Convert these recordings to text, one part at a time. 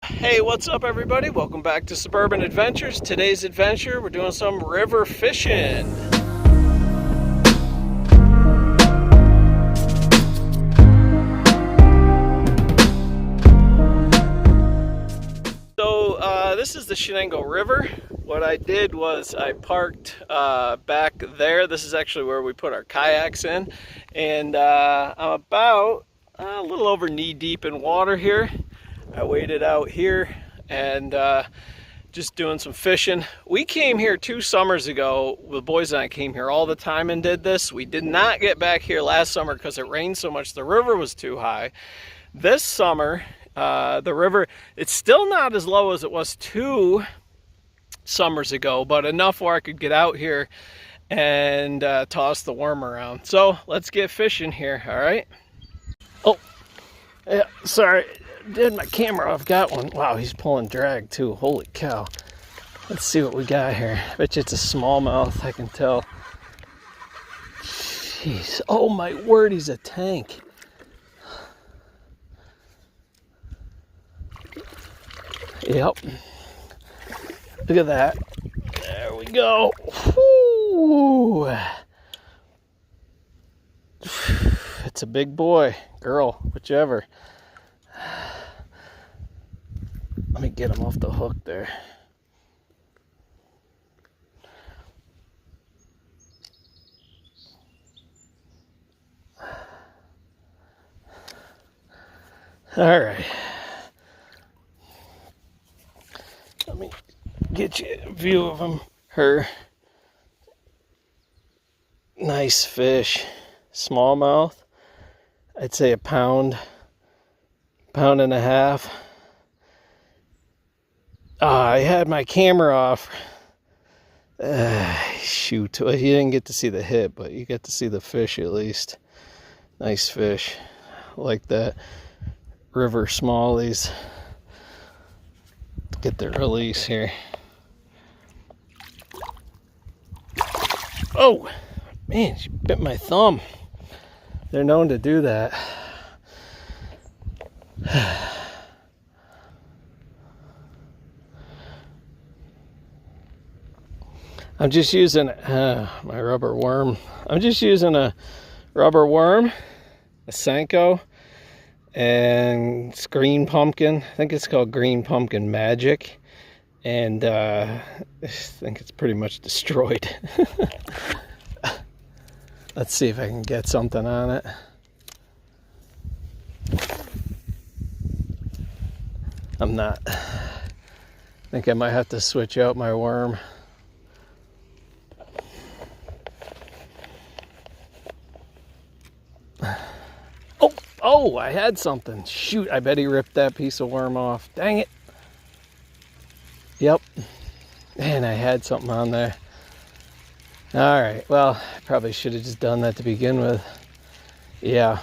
Hey, what's up everybody? Welcome back to Suburban Adventures. Today's adventure, we're doing some river fishing. So this is the Shenango River. What I did was I parked back there. This is actually where we put our kayaks in. And I'm about a little over knee deep in water here. I waited out here and just doing some fishing. We came here 2 summers ago. The boys and I came here all the time and did this. We did not get back here last summer because it rained so much the river was too high. This summer, the river, it's still not as low as it was 2 summers ago, but enough where I could get out here and toss the worm around. So let's get fishing here, all right? Oh, yeah, sorry. Did my camera off, got one. Wow, he's pulling drag too. Holy cow. Let's see what we got here. I bet you it's a smallmouth, I can tell. Jeez. Oh my word, he's a tank. Yep. Look at that. There we go. Woo. It's a big boy, girl, whichever. Let me get him off the hook there. All right. Let me get you a view of him. Her. Nice fish. Smallmouth. I'd say a pound and a half. I had my camera off. Shoot, well, you didn't get to see the hit, but you get to see the fish at least. Nice fish, like that. River smallies. Get the release here. Oh, man, she bit my thumb. They're known to do that. I'm just using my rubber worm. I'm just using a rubber worm, a Senko, and it's green pumpkin. I think it's called Green Pumpkin Magic. And I think it's pretty much destroyed. Let's see if I can get something on it. I'm not. I think I might have to switch out my worm. Oh, I had something. Shoot, I bet he ripped that piece of worm off. Dang it. Yep. Man, I had something on there. All right, well, I probably should have just done that to begin with. Yeah.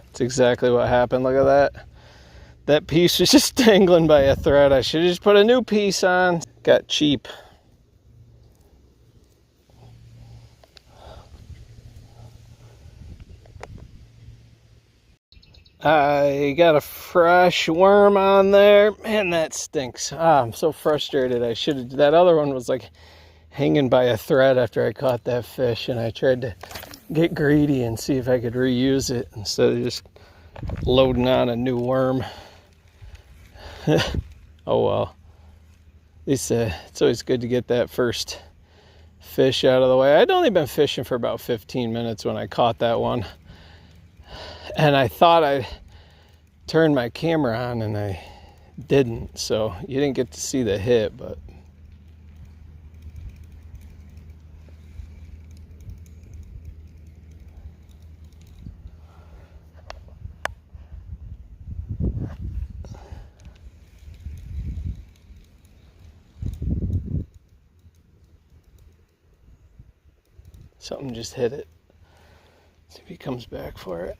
That's exactly what happened. Look at that. That piece was just dangling by a thread. I should have just put a new piece on. Got cheap. I got a fresh worm on there. Man, that stinks. I'm so frustrated. I should have. That other one was like hanging by a thread after I caught that fish, and I tried to get greedy and see if I could reuse it instead of just loading on a new worm. Oh well. At least it's always good to get that first fish out of the way. I'd only been fishing for about 15 minutes when I caught that one. And I thought I turned my camera on and I didn't, so you didn't get to see the hit, but something just hit it. See if he comes back for it.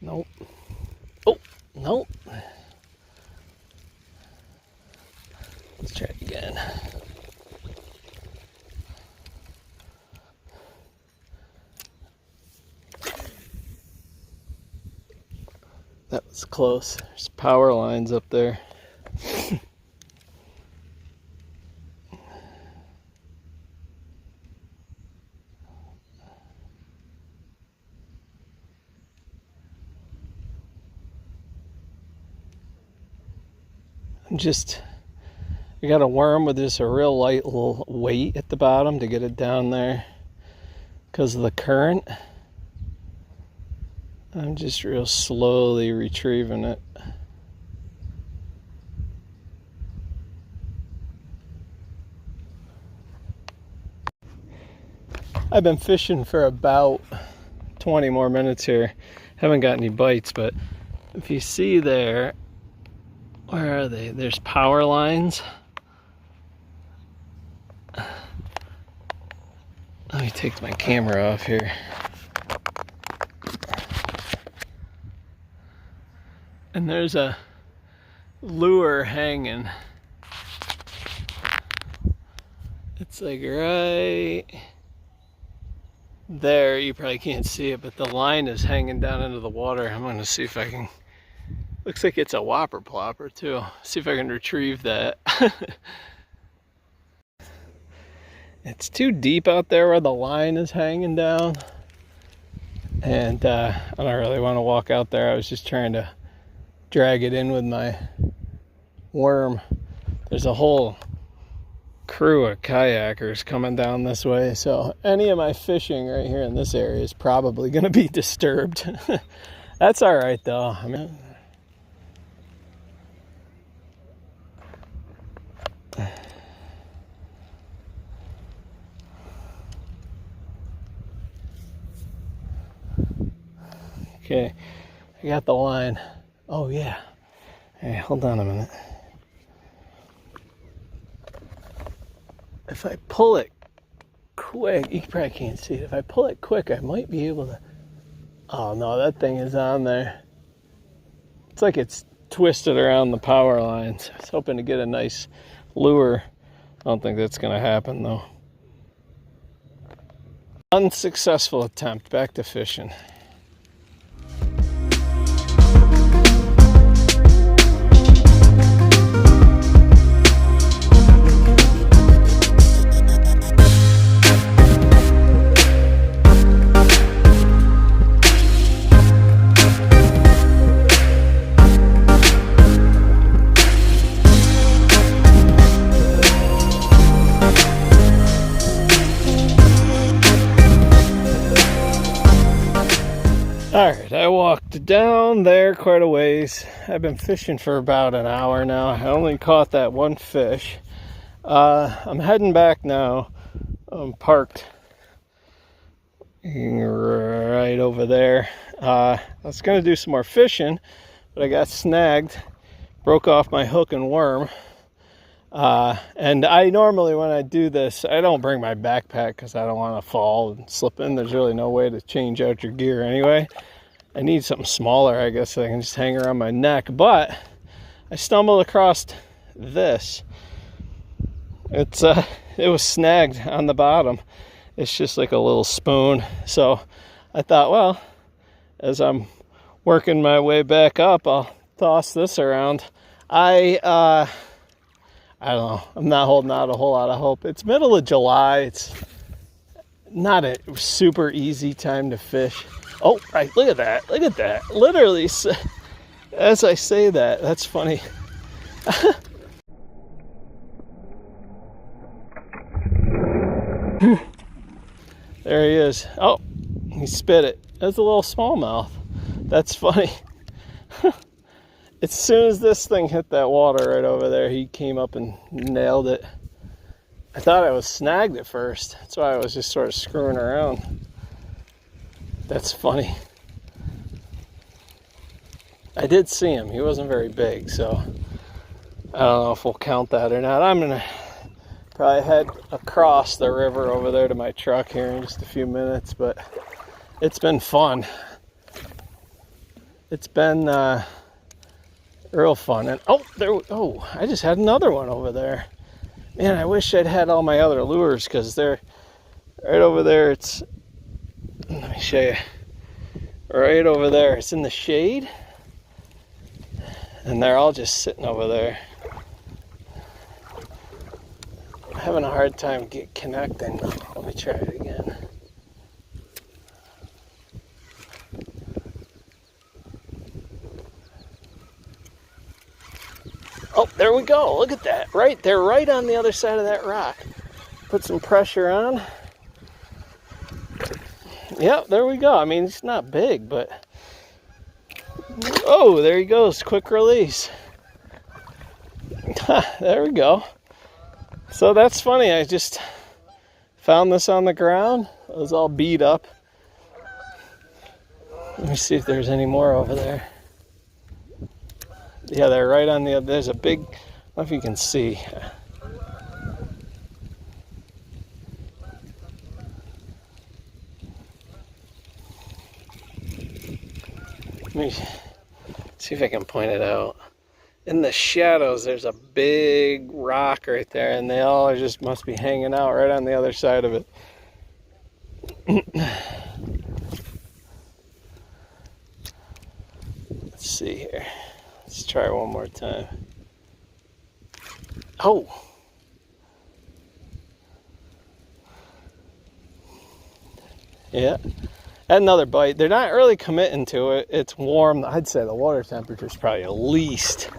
Nope. Oh, nope. Let's try it again. That was close. close. There's power lines up there. I got a worm with just a real light little weight at the bottom to get it down there because of the current. I'm just real slowly retrieving it. I've been fishing for about 20 more minutes here. Haven't got any bites, but if you see there, where are they? There's power lines. Let me take my camera off here. And there's a lure hanging. It's like right there. You probably can't see it, but the line is hanging down into the water. I'm gonna see if I can, looks like it's a whopper plopper too. See if I can retrieve that. It's too deep out there where the line is hanging down. And I don't really want to walk out there. I was just trying to drag it in with my worm. There's a whole crew of kayakers coming down this way, so any of my fishing right here in this area is probably going to be disturbed. That's all right though. I mean, okay, I got the line. Oh yeah. Hey, hold on a minute. If I pull it quick, you probably can't see it. If I pull it quick, I might be able to. Oh no, that thing is on there. It's like it's twisted around the power lines. I was hoping to get a nice lure. I don't think that's gonna happen though. Unsuccessful attempt. Back to fishing. Alright, I walked down there quite a ways. I've been fishing for about an hour now. I only caught that one fish. I'm heading back now. I'm parked right over there. I was going to do some more fishing, but I got snagged. Broke off my hook and worm. And I normally, when I do this, I don't bring my backpack because I don't want to fall and slip in. There's really no way to change out your gear anyway. I need something smaller, I guess, so I can just hang around my neck. But I stumbled across this. It was snagged on the bottom. It's just like a little spoon. So I thought, well, as I'm working my way back up, I'll toss this around. I don't know. I'm not holding out a whole lot of hope. It's middle of July. It's not a super easy time to fish. Oh, right. Look at that. Look at that. Literally, as I say that, that's funny. There he is. Oh, he spit it. That's a little smallmouth. That's funny. As soon as this thing hit that water right over there, he came up and nailed it. I thought I was snagged at first. That's why I was just sort of screwing around. That's funny. I did see him. He wasn't very big, so I don't know if we'll count that or not. I'm going to probably head across the river over there to my truck here in just a few minutes, but it's been fun. It's been real fun. And oh, I just had another one over there. Man, I wish I'd had all my other lures because they're right over there. It's, let me show you. Right over there. It's in the shade. And they're all just sitting over there. I'm having a hard time connecting. Let me try it again. Oh, there we go. Look at that. Right, they're right on the other side of that rock. Put some pressure on. Yep, there we go. I mean, it's not big, but... Oh, there he goes. Quick release. There we go. So that's funny. I just found this on the ground. It was all beat up. Let me see if there's any more over there. Yeah, they're right on the other. There's a big... I don't know if you can see. Let me see if I can point it out. In the shadows, there's a big rock right there, and they all just must be hanging out right on the other side of it. Let's see here. Let's try one more time. Oh! Yeah. Had another bite. They're not really committing to it. It's warm. I'd say the water temperature is probably at least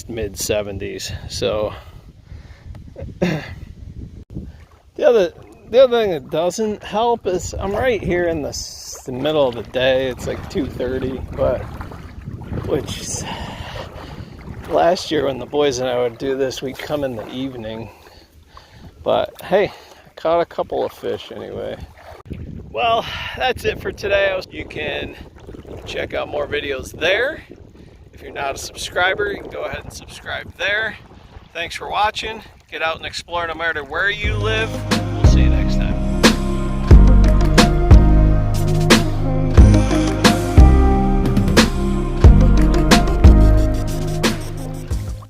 mid 70s. So the other thing that doesn't help is I'm right here in the middle of the day. It's like 2:30, but which is, last year when the boys and I would do this, we'd come in the evening. But hey, I caught a couple of fish anyway. Well, that's it for today. You can check out more videos there. If you're not a subscriber, you can go ahead and subscribe there. Thanks for watching. Get out and explore no matter where you live.